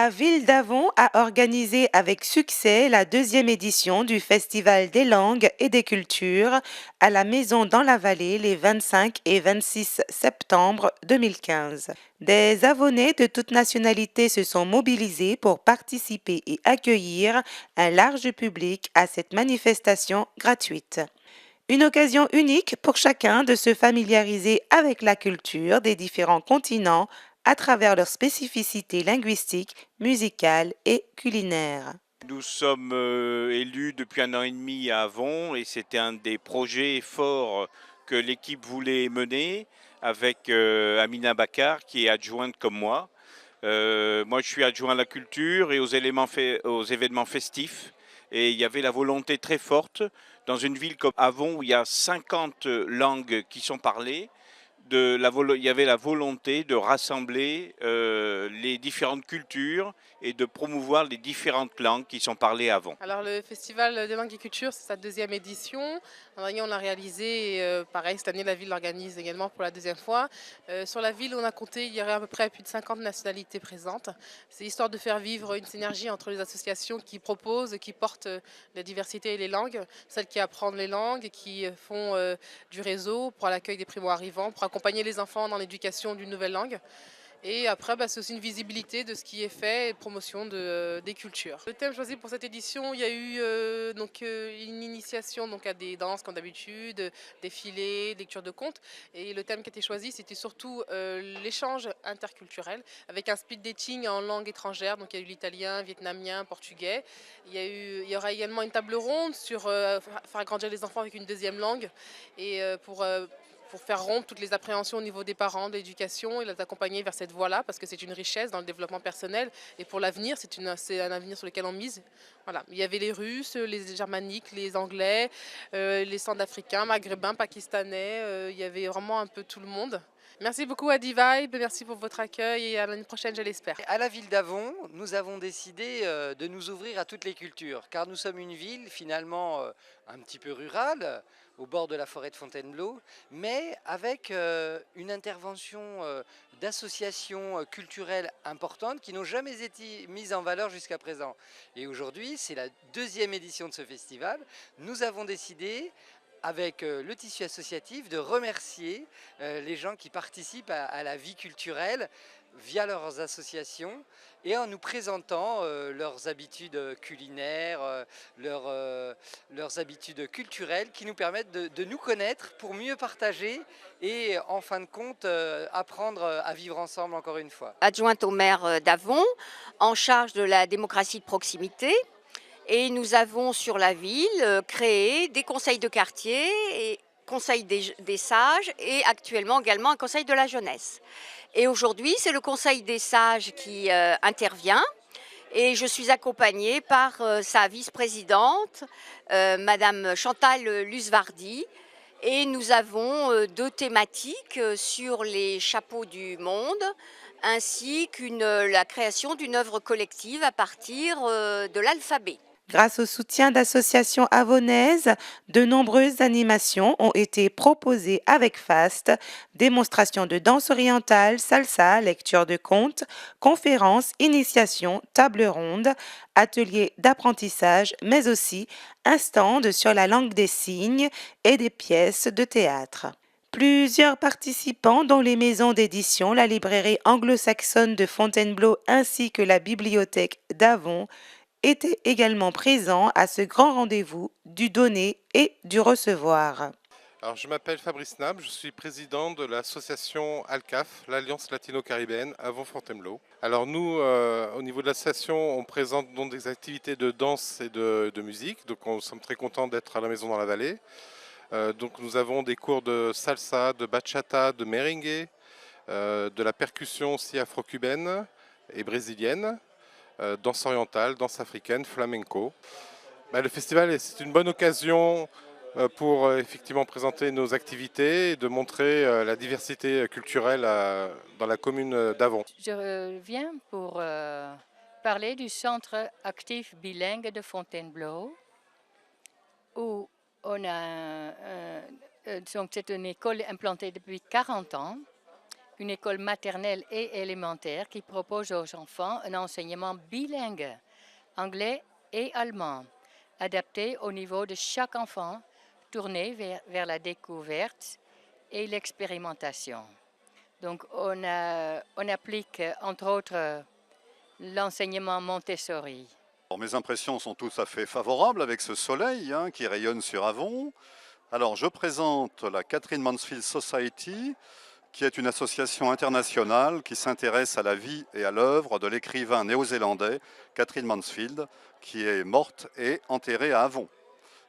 La ville d'Avon a organisé avec succès la deuxième édition du Festival des langues et des cultures à la Maison dans la Vallée les 25 et 26 septembre 2015. Des Avonais de toute nationalité se sont mobilisés pour participer et accueillir un large public à cette manifestation gratuite. Une occasion unique pour chacun de se familiariser avec la culture des différents continents à travers leurs spécificités linguistiques, musicales et culinaires. Nous sommes élus depuis 1 an et demi à Avon et c'était un des projets forts que l'équipe voulait mener avec Amina Bakar qui est adjointe comme moi. Moi je suis adjoint à la culture et aux événements festifs et il y avait la volonté très forte dans une ville comme Avon où il y a 50 langues qui sont parlées. Il y avait la volonté de rassembler les différentes cultures et de promouvoir les différentes langues qui sont parlées avant. Alors le Festival des langues et cultures, c'est sa deuxième édition. L'an dernier, on l'a réalisé et pareil, cette année, la ville l'organise également pour la deuxième fois. Sur la ville, on a compté, il y aurait à peu près plus de 50 nationalités présentes. C'est histoire de faire vivre une synergie entre les associations qui proposent, qui portent la diversité et les langues, celles qui apprennent les langues, qui font du réseau pour l'accueil des primo-arrivants, pour accompagner les enfants dans l'éducation d'une nouvelle langue. Et après, c'est aussi une visibilité de ce qui est fait et promotion des cultures. Le thème choisi pour cette édition, il y a eu une initiation à des danses comme d'habitude, défilés, lecture de contes. Et le thème qui a été choisi, c'était surtout l'échange interculturel avec un speed dating en langue étrangère. Donc il y a eu l'italien, vietnamien, portugais. Il y aura également une table ronde sur faire grandir les enfants avec une deuxième langue et pour faire rompre toutes les appréhensions au niveau des parents, de l'éducation et les accompagner vers cette voie-là, parce que c'est une richesse dans le développement personnel et pour l'avenir, c'est un avenir sur lequel on mise. Voilà. Il y avait les Russes, les Germaniques, les Anglais, les Centrafricains, Maghrébins, Pakistanais, il y avait vraiment un peu tout le monde. Merci beaucoup à D-Vibe, merci pour votre accueil et à l'année prochaine, je l'espère. À la ville d'Avon, nous avons décidé de nous ouvrir à toutes les cultures, car nous sommes une ville finalement un petit peu rurale, au bord de la forêt de Fontainebleau, mais avec une intervention d'associations culturelles importantes qui n'ont jamais été mises en valeur jusqu'à présent. Et aujourd'hui, c'est la deuxième édition de ce festival. Nous avons décidé avec le tissu associatif, de remercier les gens qui participent à la vie culturelle via leurs associations et en nous présentant leurs habitudes culinaires, leurs habitudes culturelles qui nous permettent de nous connaître pour mieux partager et en fin de compte apprendre à vivre ensemble encore une fois. Adjointe au maire d'Avon, en charge de la démocratie de proximité. Et nous avons sur la ville créé des conseils de quartier, et conseil des sages et actuellement également un conseil de la jeunesse. Et aujourd'hui, c'est le conseil des sages qui intervient et je suis accompagnée par sa vice-présidente, Madame Chantal Lusvardi. Et nous avons deux thématiques sur les chapeaux du monde, ainsi que la création d'une œuvre collective à partir de l'alphabet. Grâce au soutien d'associations avonaises, de nombreuses animations ont été proposées avec FAST, démonstrations de danse orientale, salsa, lecture de contes, conférences, initiations, tables rondes, ateliers d'apprentissage, mais aussi un stand sur la langue des signes et des pièces de théâtre. Plusieurs participants, dont les maisons d'édition, la librairie anglo-saxonne de Fontainebleau ainsi que la bibliothèque d'Avon, étaient également présents à ce grand rendez-vous du donner et du recevoir. Alors, je m'appelle Fabrice Nab, je suis président de l'association ALCAF, l'Alliance Latino-Caribéenne, Avon-Fontainebleau. Alors nous, au niveau de l'association, on présente donc des activités de danse et de musique, donc nous sommes très contents d'être à la Maison dans la Vallée. Donc nous avons des cours de salsa, de bachata, de merengue, de la percussion aussi afro-cubaine et brésilienne, danse orientale, danse africaine, flamenco. Le festival, c'est une bonne occasion pour effectivement présenter nos activités et de montrer la diversité culturelle dans la commune d'Avon. Je viens pour parler du centre actif bilingue de Fontainebleau, où on a donc c'est une école implantée depuis 40 ans une école maternelle et élémentaire qui propose aux enfants un enseignement bilingue, anglais et allemand, adapté au niveau de chaque enfant, tourné vers la découverte et l'expérimentation. Donc on applique entre autres l'enseignement Montessori. Mes impressions sont tout à fait favorables avec ce soleil qui rayonne sur Avon. Alors je présente la Catherine Mansfield Society, qui est une association internationale qui s'intéresse à la vie et à l'œuvre de l'écrivain néo-zélandais Catherine Mansfield, qui est morte et enterrée à Avon.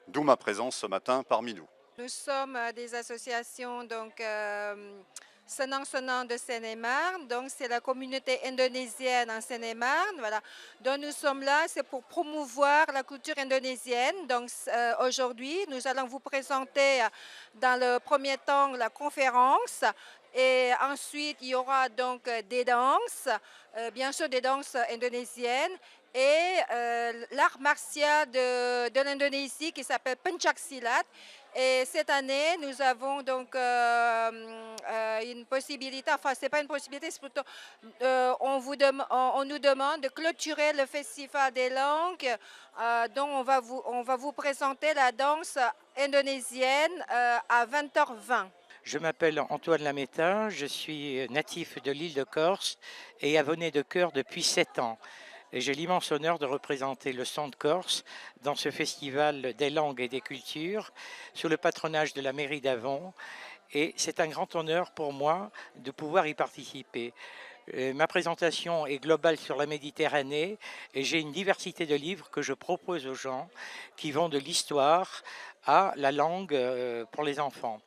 D'où ma présence ce matin parmi nous. Nous sommes des associations Senang de Seine-et-Marne, donc c'est la communauté indonésienne en Seine-et-Marne. Voilà. Donc nous sommes là, c'est pour promouvoir la culture indonésienne. Donc aujourd'hui, nous allons vous présenter dans le premier temps la conférence. Et ensuite, il y aura donc des danses, bien sûr des danses indonésiennes et l'art martial de l'Indonésie qui s'appelle Pencaksilat. Et cette année, nous avons donc une possibilité, enfin c'est pas une possibilité, c'est plutôt on nous demande de clôturer le Festival des langues dont on va vous présenter la danse indonésienne à 20h20. Je m'appelle Antoine Lametta, je suis natif de l'île de Corse et avonné de chœur depuis 7 ans. Et j'ai l'immense honneur de représenter le Centre Corse dans ce festival des langues et des cultures sous le patronage de la mairie d'Avon. Et c'est un grand honneur pour moi de pouvoir y participer. Ma présentation est globale sur la Méditerranée et j'ai une diversité de livres que je propose aux gens qui vont de l'histoire à la langue pour les enfants.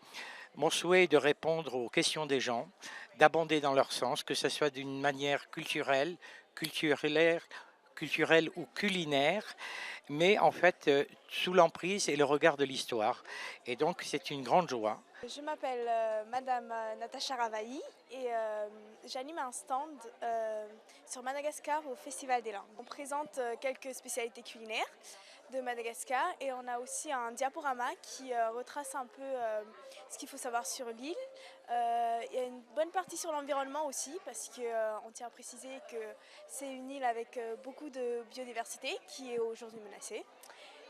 Mon souhait est de répondre aux questions des gens, d'abonder dans leur sens, que ce soit d'une manière culturelle ou culinaire, mais en fait sous l'emprise et le regard de l'histoire. Et donc c'est une grande joie. Je m'appelle Madame Natacha Ravailly et j'anime un stand sur Madagascar au Festival des langues. On présente quelques spécialités culinaires de Madagascar et on a aussi un diaporama qui retrace un peu ce qu'il faut savoir sur l'île. Il y a une bonne partie sur l'environnement aussi parce qu'on tient à préciser que c'est une île avec beaucoup de biodiversité qui est aujourd'hui menacée.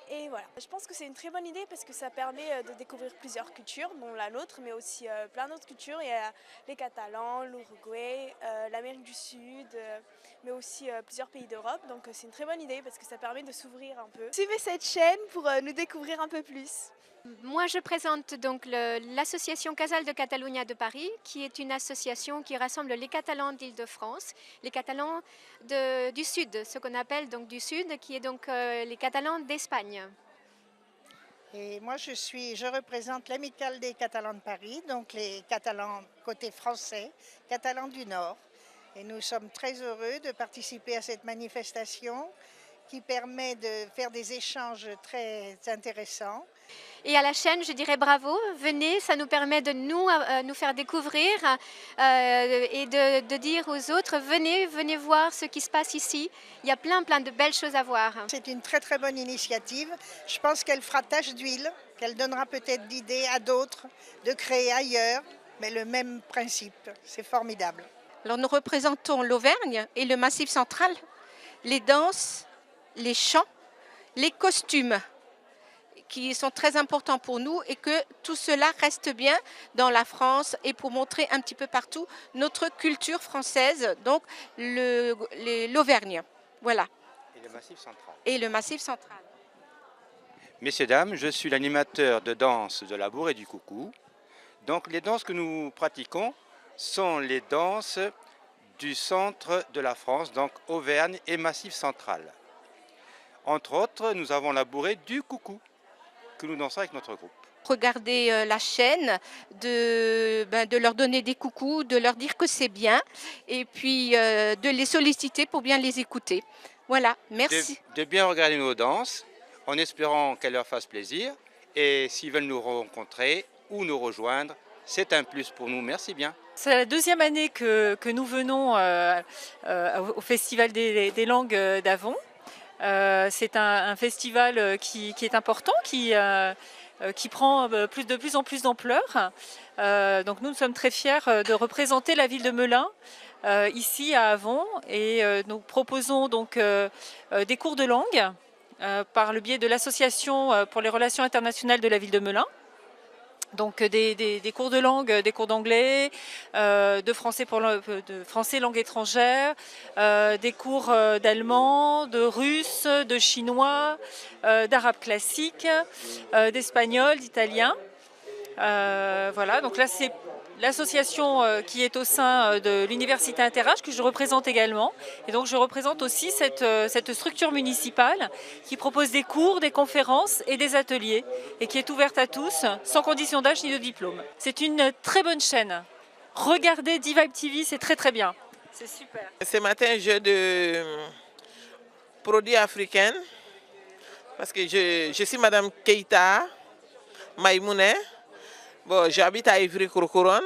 Et voilà, je pense que c'est une très bonne idée parce que ça permet de découvrir plusieurs cultures, dont la nôtre, mais aussi plein d'autres cultures. Il y a les Catalans, l'Uruguay, l'Amérique du Sud, mais aussi plusieurs pays d'Europe. Donc c'est une très bonne idée parce que ça permet de s'ouvrir un peu. Suivez cette chaîne pour nous découvrir un peu plus. Moi, je présente donc l'association Casal de Catalunya de Paris, qui est une association qui rassemble les Catalans d'Île-de-France, les Catalans du Sud, ce qu'on appelle donc du Sud, qui est donc les Catalans d'Espagne. Et moi, je représente l'Amicale des Catalans de Paris, donc les Catalans côté français, Catalans du Nord. Et nous sommes très heureux de participer à cette manifestation qui permet de faire des échanges très intéressants. Et à la chaîne, je dirais bravo, venez, ça nous permet de nous faire découvrir et de dire aux autres, venez voir ce qui se passe ici. Il y a plein de belles choses à voir. C'est une très très bonne initiative. Je pense qu'elle fera tache d'huile, qu'elle donnera peut-être d'idées à d'autres de créer ailleurs, mais le même principe. C'est formidable. Alors nous représentons l'Auvergne et le Massif central, les danses, les chants, les costumes, qui sont très importants pour nous et que tout cela reste bien dans la France et pour montrer un petit peu partout notre culture française, donc l'Auvergne. Voilà. Et le Massif central. Et le Massif central. Messieurs, dames, je suis l'animateur de danse de la bourre et du coucou. Donc les danses que nous pratiquons sont les danses du centre de la France, donc Auvergne et Massif central. Entre autres, nous avons la bourrée du coucou, que nous dansons avec notre groupe. Regardez la chaîne, de leur donner des coucous, de leur dire que c'est bien et puis de les solliciter pour bien les écouter. Voilà, merci. De bien regarder nos danses en espérant qu'elles leur fassent plaisir et s'ils veulent nous rencontrer ou nous rejoindre, c'est un plus pour nous. Merci bien. C'est la deuxième année que nous venons au Festival des langues d'Avon. C'est un festival qui est important, qui prend de plus en plus d'ampleur. Donc nous sommes très fiers de représenter la ville de Melun ici à Avon et nous proposons donc des cours de langue par le biais de l'association pour les relations internationales de la ville de Melun. Donc des cours de langue, des cours d'anglais, de français langue étrangère, des cours d'allemand, de russe, de chinois, d'arabe classique, d'espagnol, d'italien. Voilà, donc là c'est l'association qui est au sein de l'Université Interage que je représente également. Et donc je représente aussi cette structure municipale qui propose des cours, des conférences et des ateliers et qui est ouverte à tous, sans condition d'âge ni de diplôme. C'est une très bonne chaîne. Regardez D-Vibe TV, c'est très très bien. C'est super. Ce matin, j'ai de produits africains parce que je suis Madame Keita Maïmoune. Bon, j'habite à Ivry-Courcouronne.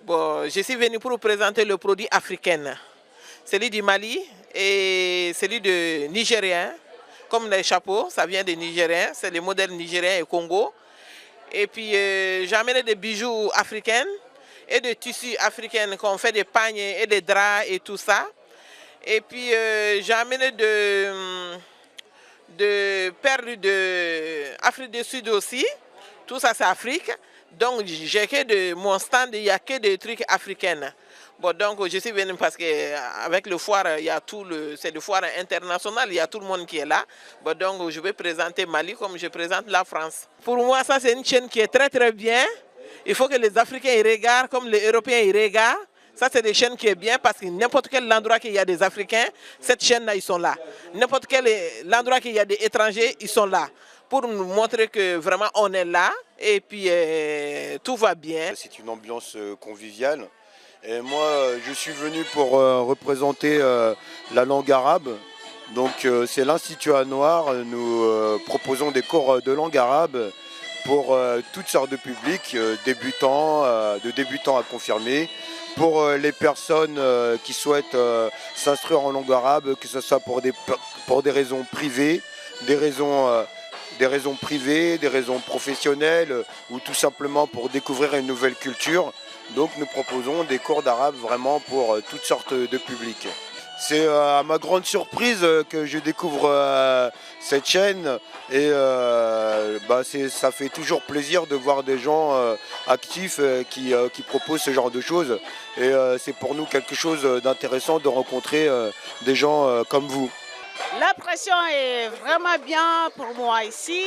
Bon, je suis venue pour vous présenter le produit africain. Celui du Mali et celui de Nigérien. Comme les chapeaux, ça vient des Nigériens. C'est les modèles nigériens et Congo. Et puis, j'ai amené des bijoux africains et des tissus africains qu'on fait des paniers et des draps et tout ça. Et puis, j'ai amené de perles d'Afrique du Sud aussi. Tout ça, c'est Afrique. Donc, j'ai que de mon stand, il n'y a que des trucs africains. Bon, donc, je suis venu parce qu'avec le foire, il y a c'est le foire international, il y a tout le monde qui est là. Bon, donc, je vais présenter Mali comme je présente la France. Pour moi, ça, c'est une chaîne qui est très, très bien. Il faut que les Africains y regardent comme les Européens y regardent. Ça, c'est des chaînes qui est bien parce que n'importe quel endroit qu'il y a des Africains, cette chaîne-là, ils sont là. N'importe quel endroit qu'il y a des étrangers, ils sont là. Pour nous montrer que vraiment on est là et puis tout va bien. C'est une ambiance conviviale. Et moi, je suis venu pour représenter la langue arabe. Donc c'est l'Institut Noir. Nous proposons des cours de langue arabe pour toutes sortes de publics, débutants, de débutants à confirmer. Pour les personnes qui souhaitent s'instruire en langue arabe, que ce soit pour des raisons privées, des raisons privées, des raisons professionnelles ou tout simplement pour découvrir une nouvelle culture. Donc nous proposons des cours d'arabe vraiment pour toutes sortes de publics. C'est à ma grande surprise que je découvre cette chaîne et ça fait toujours plaisir de voir des gens actifs qui proposent ce genre de choses. Et c'est pour nous quelque chose d'intéressant de rencontrer des gens comme vous. L'impression est vraiment bien pour moi ici.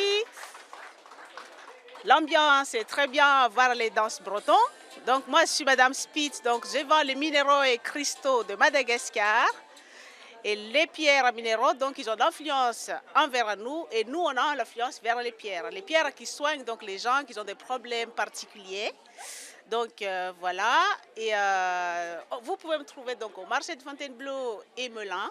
L'ambiance est très bien, voir les danses bretons. Donc moi je suis Madame Spitz, donc je vends les minéraux et cristaux de Madagascar. Et les pierres minéraux, donc ils ont l'influence envers nous et nous on a l'influence vers les pierres. Les pierres qui soignent donc les gens qui ont des problèmes particuliers. Donc voilà, et vous pouvez me trouver donc au marché de Fontainebleau et Melun.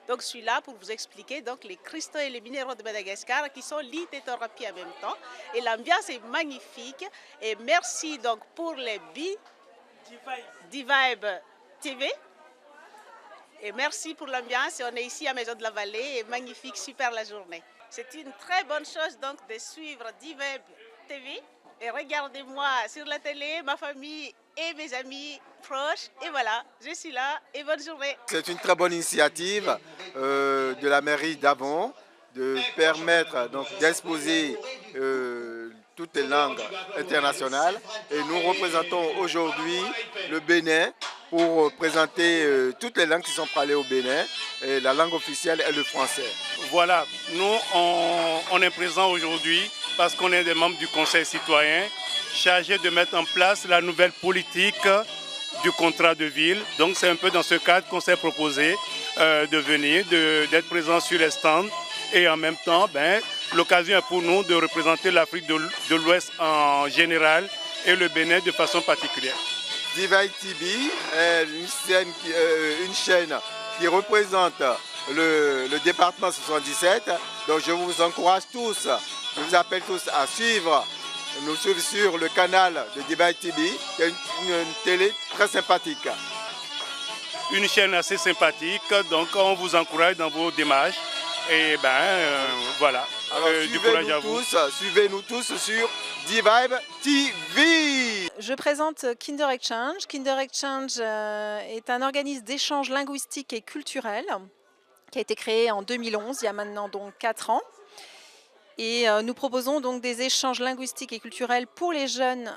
Donc je suis là pour vous expliquer donc les cristaux et les minéraux de Madagascar qui sont lithothérapie en même temps. Et l'ambiance est magnifique. Et merci donc pour les D-Vibe TV. Et merci pour l'ambiance. On est ici à Maison de la Vallée et magnifique, super la journée. C'est une très bonne chose donc de suivre D-Vibe TV. Et regardez-moi sur la télé, ma famille et mes amis proches. Et voilà, je suis là et bonne journée. C'est une très bonne initiative de la mairie d'Avon de permettre d'exposer toutes les langues internationales. Et nous représentons aujourd'hui le Bénin pour présenter toutes les langues qui sont parlées au Bénin. Et la langue officielle est le français. Voilà, nous on est présents aujourd'hui parce qu'on est des membres du Conseil citoyen chargés de mettre en place la nouvelle politique du contrat de ville. Donc c'est un peu dans ce cadre qu'on s'est proposé de venir, d'être présent sur les stands. Et en même temps, l'occasion est pour nous de représenter l'Afrique de l'Ouest en général et le Bénin de façon particulière. D-Vibe TV est une chaîne qui représente le département 77. Donc je vous encourage tous, je vous appelle tous à nous suivre sur le canal de D-Vibe TV, qui est une télé très sympathique. Une chaîne assez sympathique, donc on vous encourage dans vos démarches Et voilà, Alors du courage à vous. suivez-nous tous sur D-Vibe TV. Je présente Kinder Exchange. Kinder Exchange est un organisme d'échange linguistique et culturel qui a été créé en 2011, il y a maintenant donc 4 ans. Et nous proposons donc des échanges linguistiques et culturels pour les jeunes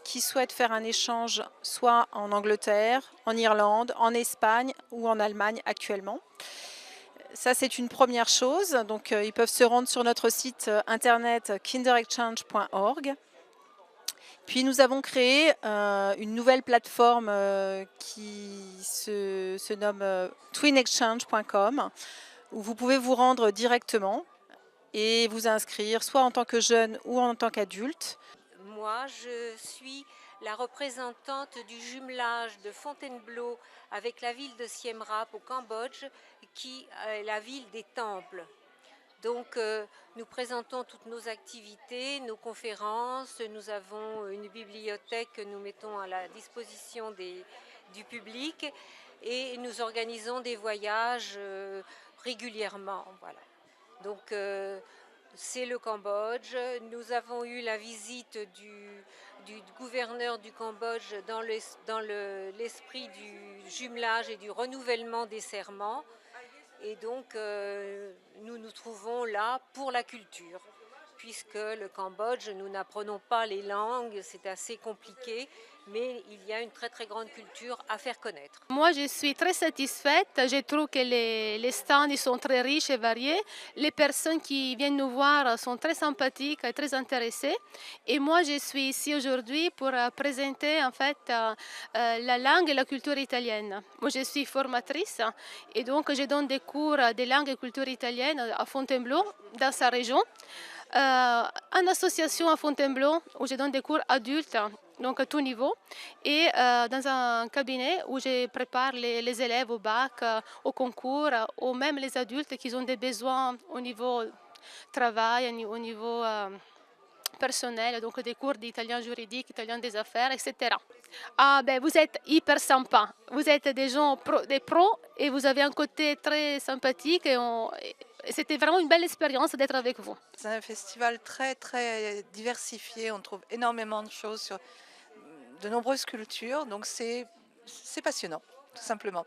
qui souhaitent faire un échange soit en Angleterre, en Irlande, en Espagne ou en Allemagne actuellement. Ça, c'est une première chose. Donc, ils peuvent se rendre sur notre site internet kinderexchange.org. Puis, nous avons créé une nouvelle plateforme qui se nomme twinexchange.com, où vous pouvez vous rendre directement et vous inscrire soit en tant que jeune ou en tant qu'adulte. Moi, je suis la représentante du jumelage de Fontainebleau avec la ville de Siem Reap au Cambodge, qui est la ville des temples. Donc, nous présentons toutes nos activités, nos conférences. Nous avons une bibliothèque que nous mettons à la disposition du public et nous organisons des voyages régulièrement. Voilà. Donc, c'est le Cambodge. Nous avons eu la visite du gouverneur du Cambodge dans l'esprit du jumelage et du renouvellement des serments. Et donc, nous nous trouvons là pour la culture, puisque le Cambodge, nous n'apprenons pas les langues, c'est assez compliqué, mais il y a une très très grande culture à faire connaître. Moi, je suis très satisfaite. Je trouve que les stands ils sont très riches et variés. Les personnes qui viennent nous voir sont très sympathiques et très intéressées. Et moi, je suis ici aujourd'hui pour présenter en fait la langue et la culture italienne. Moi, je suis formatrice et donc je donne des cours de langue et culture italienne à Fontainebleau, dans sa région. En association à Fontainebleau, où je donne des cours adultes, donc à tout niveau, et dans un cabinet où je prépare les élèves au bac, au concours, ou même les adultes qui ont des besoins au niveau travail, au niveau personnel, donc des cours d'italien juridique, italien des affaires, etc. Ah ben vous êtes hyper sympa, vous êtes des gens, des pros, et vous avez un côté très sympathique, et c'était vraiment une belle expérience d'être avec vous. C'est un festival très très diversifié, on trouve énormément de choses sur de nombreuses cultures, donc c'est passionnant, tout simplement.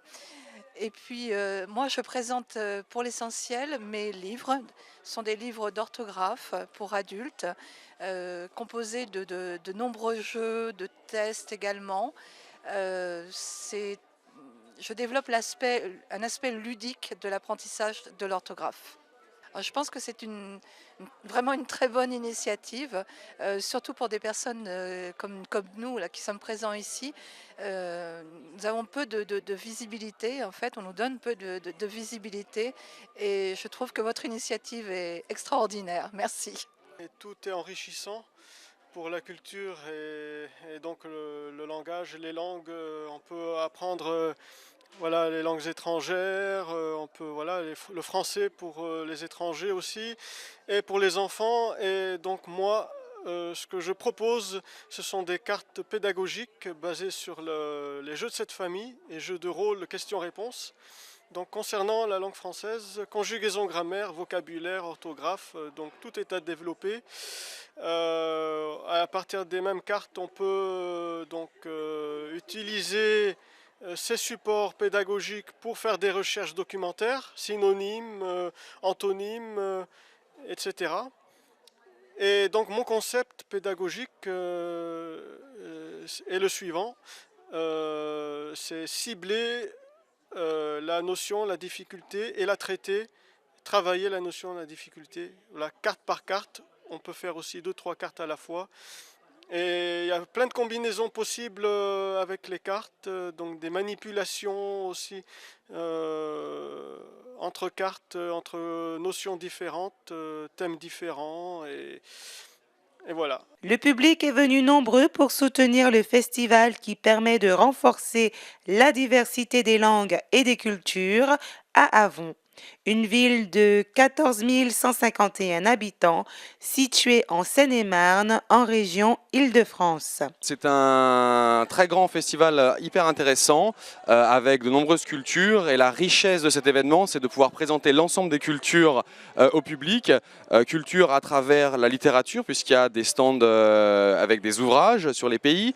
Et puis moi je présente pour l'essentiel mes livres, ce sont des livres d'orthographe pour adultes, composés de nombreux jeux, de tests également. Je développe un aspect ludique de l'apprentissage de l'orthographe. Je pense que c'est vraiment une très bonne initiative, surtout pour des personnes comme nous là, qui sommes présents ici. Nous avons peu de visibilité, en fait, on nous donne peu de visibilité, et je trouve que votre initiative est extraordinaire. Merci. Et tout est enrichissant pour la culture et donc le langage, les langues. On peut apprendre voilà, les langues étrangères, on peut, voilà, le français pour les étrangers aussi, et pour les enfants. Et donc moi, ce que je propose, ce sont des cartes pédagogiques basées sur les jeux de cette famille et jeux de rôle questions-réponses. Donc concernant la langue française, conjugaison, grammaire, vocabulaire, orthographe, donc tout est à développer. À partir des mêmes cartes, on peut donc utiliser ces supports pédagogiques pour faire des recherches documentaires, synonymes, antonymes, etc. Et donc mon concept pédagogique est le suivant, c'est cibler la notion, la difficulté et la traiter, travailler la notion, la difficulté, voilà, carte par carte. On peut faire aussi 2-3 cartes à la fois. Et il y a plein de combinaisons possibles avec les cartes, donc des manipulations aussi entre cartes, entre notions différentes, thèmes différents, et voilà. Le public est venu nombreux pour soutenir le festival qui permet de renforcer la diversité des langues et des cultures à Avon. une ville de 14 151 habitants située en Seine-et-Marne, en région Île-de-France. C'est un très grand festival hyper intéressant avec de nombreuses cultures et la richesse de cet événement, c'est de pouvoir présenter l'ensemble des cultures au public, culture à travers la littérature puisqu'il y a des stands avec des ouvrages sur les pays,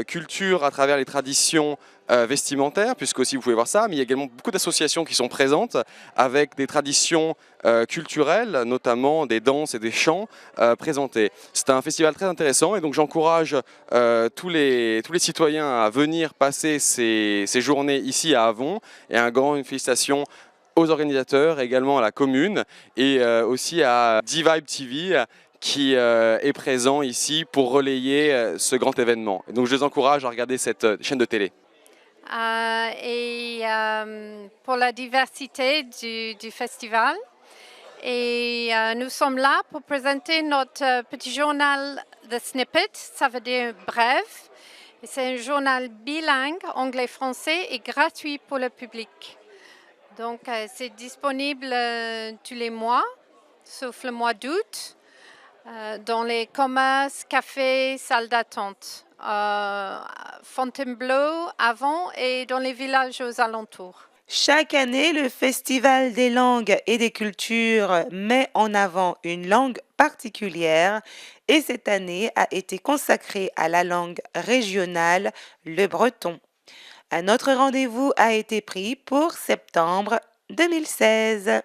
culture à travers les traditions vestimentaires, puisque aussi vous pouvez voir ça, mais il y a également beaucoup d'associations qui sont présentes avec des traditions culturelles, notamment des danses et des chants présentés. C'est un festival très intéressant et donc j'encourage tous les citoyens à venir passer ces journées ici à Avon et une grande félicitation aux organisateurs, également à la commune et aussi à D-Vibe TV qui est présent ici pour relayer ce grand événement. Et donc je les encourage à regarder cette chaîne de télé. Pour la diversité du festival. Et nous sommes là pour présenter notre petit journal The Snippet, ça veut dire bref. C'est un journal bilingue, anglais-français et gratuit pour le public. Donc c'est disponible tous les mois, sauf le mois d'août, dans les commerces, cafés, salles d'attente. Fontainebleau, Avon et dans les villages aux alentours. Chaque année, le Festival des langues et des cultures met en avant une langue particulière et cette année a été consacrée à la langue régionale, le breton. Un autre rendez-vous a été pris pour septembre 2016.